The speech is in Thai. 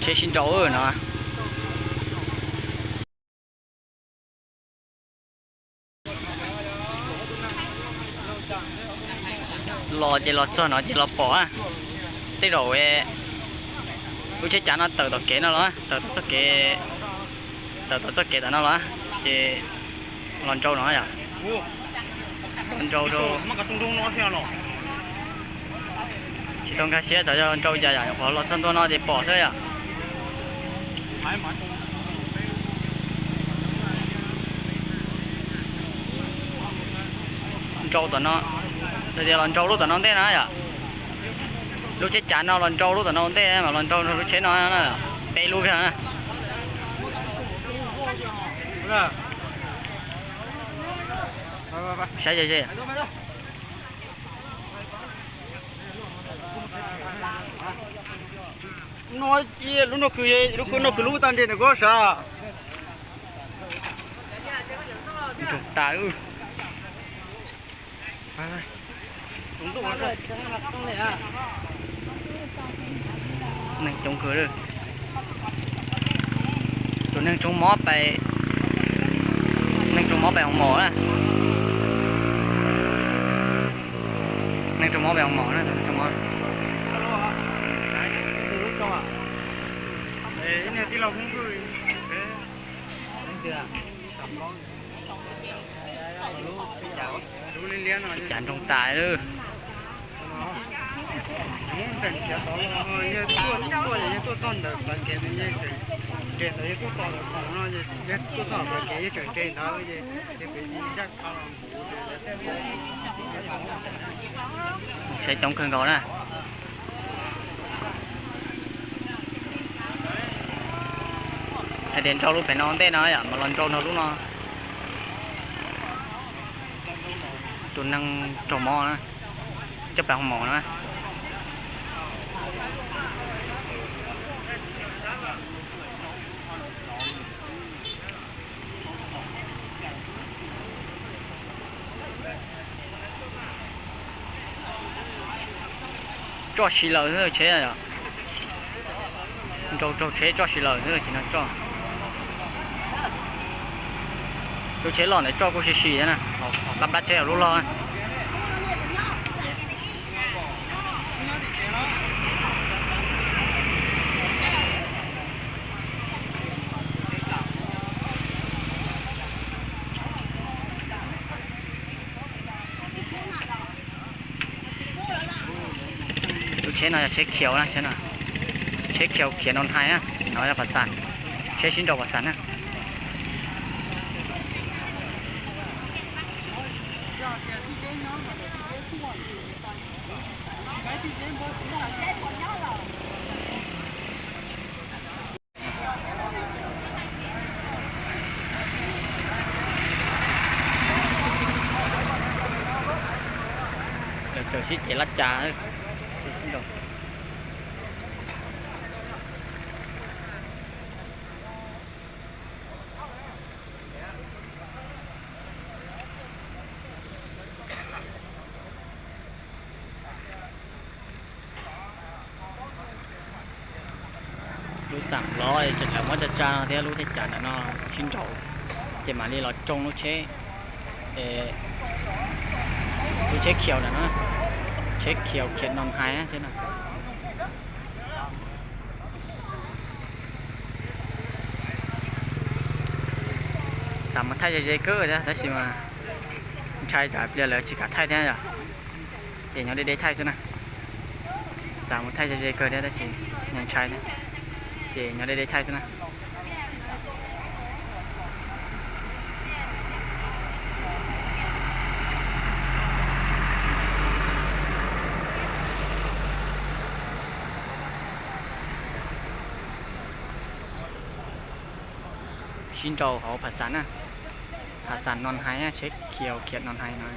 chế xin trâu rồi nó lò chỉ lò cho nó chỉ lò bỏ à tí rồi tôi chắc chắn nó từ từ kế nó đó từ từ kế nó đó thì lon trâu nó à lon trâu đâu chỉ trong cái xe tại cho trâu dài dài bỏ lọt thân nó thì bỏ thôi à trâu tụi nó thì lon trâu lúc tụi nó thế nào à lúc chết chán nó lon trâu lúc tụi nó thế mà lon trâu lúc chết nó tê luôn kìa sai gì nó chi lúc nó cứ lúc tan đi nó có sao chúng ta ư này chống cửa rồi tụi nên chống mópไปนั่งจมมอไปของหมอนะนั่งจมมอไปของหมอนะจมมอเนี่ยที่เราคุ้นเคยดูเลี้ยงหน่อย จานตรงตายเลย สั่งแค่ตัวเนี่ยตัวซ่อนเด็กบางแกเนี่ยแกเนี่ยตัวต่อของเราเนี่ยตัวซ่อนบางแกเนี่ยแกเท้าเนี่ยจะไปยิงยักษ์เขา ใช้จงเครื่องก่อนนะไอเด่นโจลูกเป็นน้องเต้น้อยอ่ะมาลอนโจน้องลูกน้องตัวนั่งโจมอนะจะไปห้องหมอนะcho xí lợn nữa chế à cho chế cho xí lợn nữa thì nó cho chế lợn này cho cô xí nè lắp đặt chế ở lúc lo chế nó là chế khiếu nè chế nào chế khiếu khiếu non hai á nói là vật sản chế xin đầu vật sản á được chỉ lát trà thôi lúc sẵn lo thì chắc chắnจะจานที่รู้ที่จานnóชิ้นโตจะมาที่เราจงรู้เช่รู้เช่เขียวนะเนาะเช็คเขียวเขียนนอนหายใช่ไหมสามารถไทยจะเจอเกอร์นะแต่สิมาใช่จ่ายเปลี่ยนเลยจิกาไทยได้จ้ะเจ๋งเอาได้ไทยใช่ไหมสามารถไทยจะเจอเกอร์ได้แต่สิยังใช่นะเจ๋งเอาได้ไทยใช่ไหมชิ้นโจเขาผัดสันอ่ะผัดสันนอนไฮอ่ะเช็คเขียวเขียดนอนไฮหน่อย